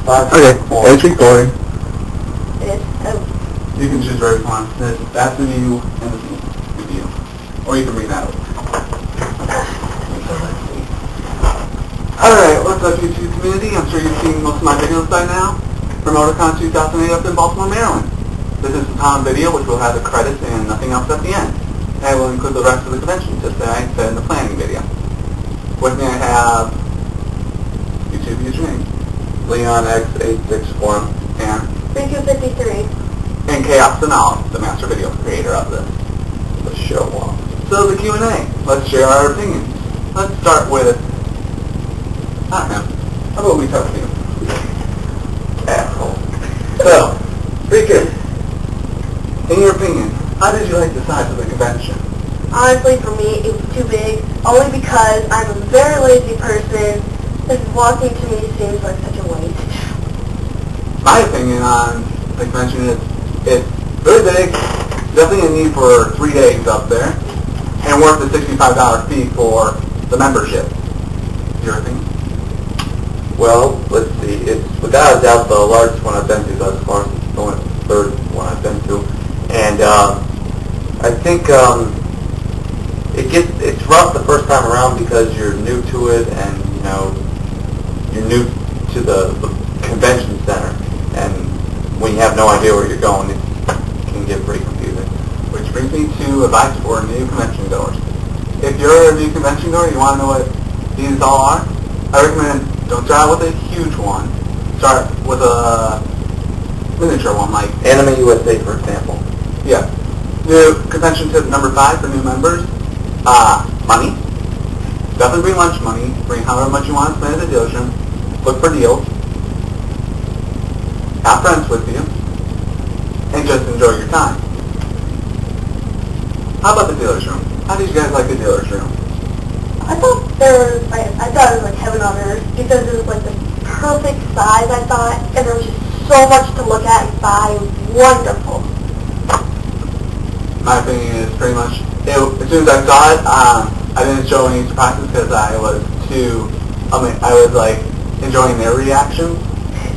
Okay, it's recording. You can choose where you want. That's the view and the view. Or you can bring that over. Alright, what's up YouTube community? I'm sure you've seen most of my videos by now. From Otakon 2008 up in Baltimore, Maryland. This is the Tom video, which will have the credits and nothing else at the end. And will include the rest of the convention, just as I said in the planning video. With me I have YouTube username LeonX861 and 3253 and Chaos the Knowledge, the master video creator of this. The show off. So the Q&A. Let's share our opinions. Let's start with I don't know. How about we start with you? Asshole. So, Rika, in your opinion, how did you like the size of the convention? Honestly, for me, it was too big, only because I'm a very lazy person, and walking to me seems like such a waste. My opinion on the convention is it's very big, definitely a need for 3 days up there, and worth the $65 fee for the membership. Your opinion? Well, let's see. It's without a doubt the largest one I've been to thus far. It's the third one I've been to, and I think it's rough the first time around because you're new to it, and you're new to the convention center, and when you have no idea where you're going, it can get pretty confusing. Which brings me to advice for new convention goers. If you're a new convention goer, you want to know what these all are, I recommend don't start with a huge one. Start with a miniature one, like Anime USA, for example. Yeah. New convention tip number 5 for new members. Money. Definitely bring lunch money. Bring however much you want to spend at the dealer's room. Look for deals. Have friends with you. And just enjoy your time. How about the dealer's room? How did you guys like the dealer's room? I thought it was like heaven on earth, because it was like the perfect size, I thought, and there was just so much to look at and buy. It was wonderful. My opinion is pretty much, as soon as I saw it, I didn't show any surprises because I was like enjoying their reactions.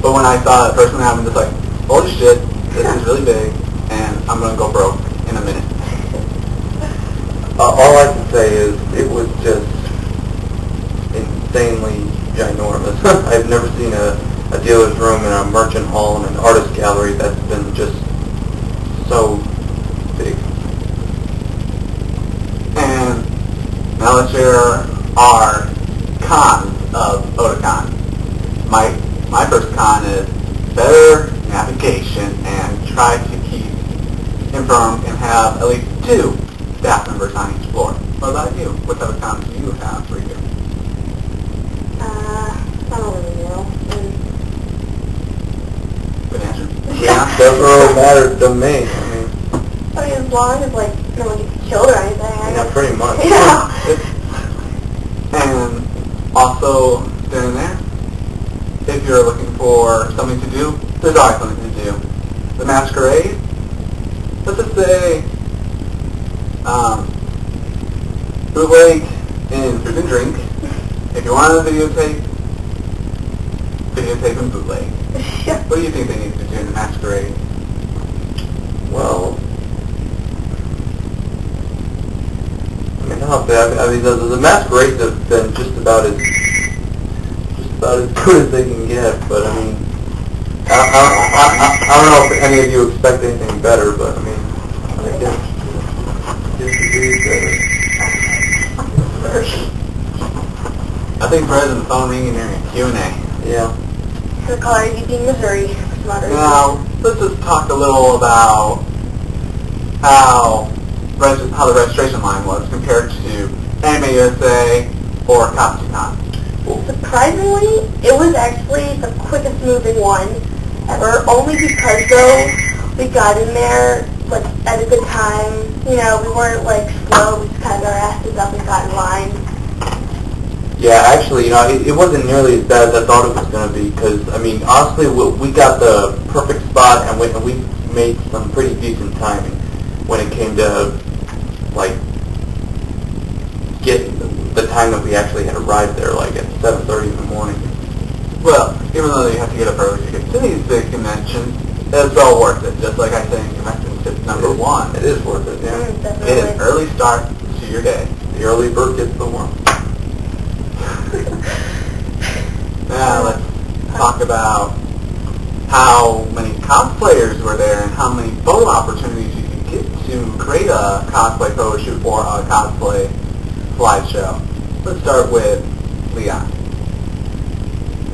But when I saw it personally, I'm just like, holy shit, this is really big, and I'm going to go broke in a minute. All I can say is it was just insanely ginormous. I've never seen a dealer's room in a merchant hall and an artist gallery that's been just so big. And now let's share our cons of Otakon. My first con is better navigation and try to keep informed and have at least 2 staff members on each floor. What about you? What type of cons do you have for you? I don't really know. Good answer. Yeah, doesn't really matter to me. I mean, as long as like no one gets killed or anything. Yeah, pretty much. Yeah. And also, standing there, if you're looking for something to do, there's always something to do. The masquerade, let's just say, bootleg in food and drink. If you want to videotape and bootleg. What do you think they need to do in the masquerade? Well, the masquerades have been just about as good as they can get. But I mean, I don't know if any of you expect anything better. But I mean, I guess it is better. I think President phone ringing during a Q&A. Yeah. The car is being Missouri. Now, let's just talk a little about how the registration line was compared to Anime USA or Katuscon. Surprisingly, it was actually the quickest moving one ever, only because though we got in there like at a good time. We weren't like slow, we just kind of got our asses up and got in line. Yeah, actually, it wasn't nearly as bad as I thought it was going to be, because, I mean, honestly, we got the perfect spot, and we made some pretty decent timing when it came to, like, getting the time that we actually had arrived there, like, at 7:30 in the morning. Well, even though you have to get up early to get to these big conventions, it's all worth it. Just like I say in convention tip number 1. It is worth it, yeah. Definitely. Get an early start to your day. The early bird gets the worm. Now let's talk about how many cosplayers were there and how many photo opportunities you could get to create a cosplay photo shoot or a cosplay slideshow. Let's start with Leon.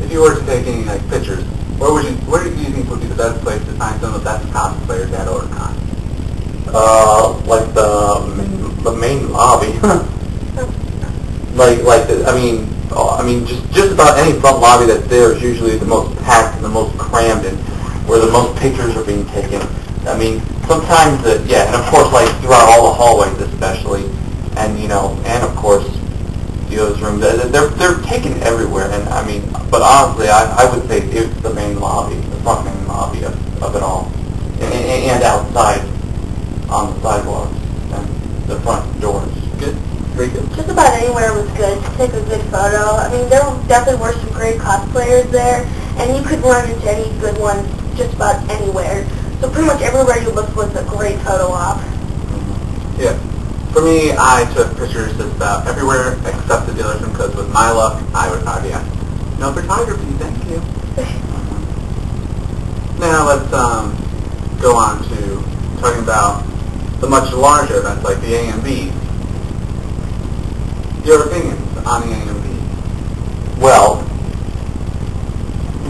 If you were to take any pictures, where do you think would be the best place to find some of the best cosplayers at Otakon? Like the main lobby. just about any front lobby that's there is usually the most packed and the most crammed and where the most pictures are being taken. I mean, sometimes and of course throughout all the hallways especially, and and of course those rooms, they're taken everywhere, and I mean, but honestly, I would say it's the main lobby, the front main lobby of it all, and outside on the sidewalks and the front doors. Good, very good. Just about anywhere was good to take a good photo. I mean, there definitely were some great cosplayers there, and you could run into any good ones just about anywhere. So pretty much everywhere you looked was a great photo op. Yeah. For me, I took pictures just about everywhere except the dealership because with my luck, I would probably have no photography, thank you. Now let's go on to talking about the much larger events like the AMV. Your opinions on the AMV? Well,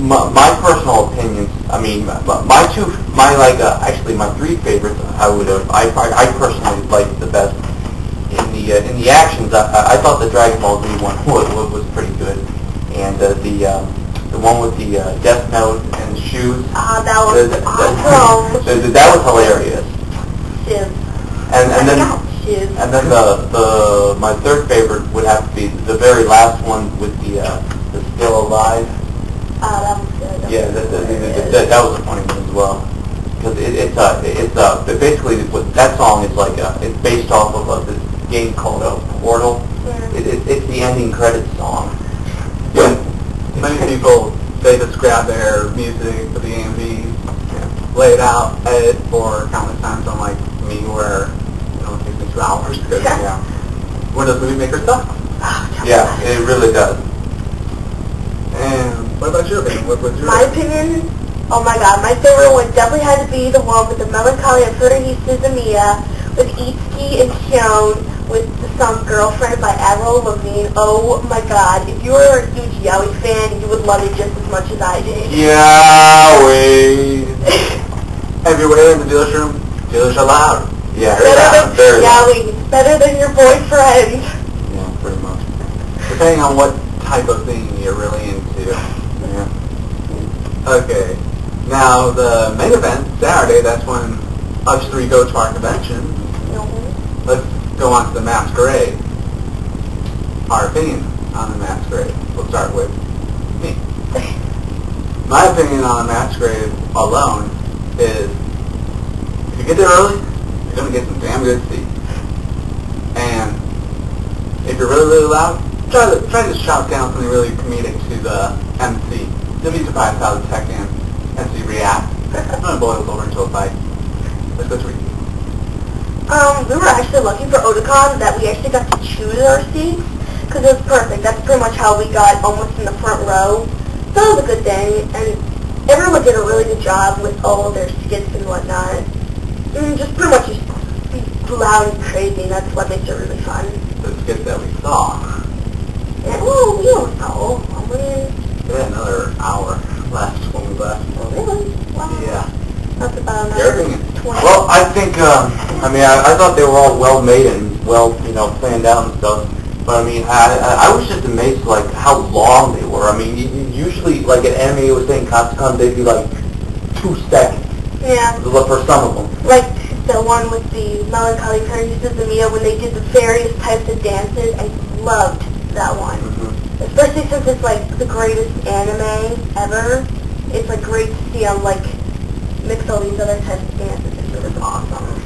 my personal opinions, I mean, my 3 favorites, I personally liked the best. In the actions, I thought the Dragon Ball Z one was pretty good, and the one with the Death Note and the shoes. That was awesome. That was hilarious. Shiv. And then my 3rd favorite would have to be the very last one with the Still Alive. That was good. Yeah, that was a funny one as well. Because it's basically what that song is like. It's based off of this game called Portal. Yeah. It's the ending credits song. Yeah. Many people, they just grab their music for the AMV, lay it out, edit for countless times, unlike me where it only takes me 2 hours. Because, Windows Movie Maker sucks. Yeah, it really does. And what about your opinion? What was your My opinion, oh my god, my favorite one definitely had to be the one with the Melancholy of Furuhi Suzumiya, with Itsuki and Shion, with the song Girlfriend by Avril Lavigne. Oh my god, if you were a huge Yaoi fan, you would love it just as much as I did. Yaoi! Everywhere in the dealer's room, dealers are loud. Yeah, very loud. Yaoi, better than your boyfriend. Yeah, pretty much. Depending on what type of thing you're really into. Yeah. Okay. Now, the main event, Saturday, that's when us 3 go to our convention. Let's go on to the masquerade. Our opinion on the masquerade. We'll start with me. My opinion on the masquerade alone is, if you get there early, you're going to get some damn good seats. And if you're really, really loud, try to shout down something really comedic to the MC. You'll be surprised how the tech and MC react. It boils over into a fight. Let's go to Ricky. We were actually lucky for Otakon that we actually got to choose our seats, because it was perfect. That's pretty much how we got almost in the front row. So that was a good thing, and everyone did a really good job with all of their skits and whatnot. And just pretty much just be loud and crazy, and that's what makes it really fun. The skits that we saw. Yeah, well, we don't know. We had another hour left when we left. Oh, really? Wow. Yeah. That's about Your another opinion? 20. Well, I think, I thought they were all well made and well, planned out and stuff. But I mean, I was just amazed, like, how long they were. I mean, usually, like, at Anime USA and Katuscon, they'd be, like, 2 seconds. Yeah. For some of them. Like the one with the Melancholy Furuhi Suzumiya, when they did the various types of dances, I loved that one. Mm-hmm. Especially since it's, like, the greatest anime ever. It's, like, great to see them, like, mix all these other types of dances. It was awesome.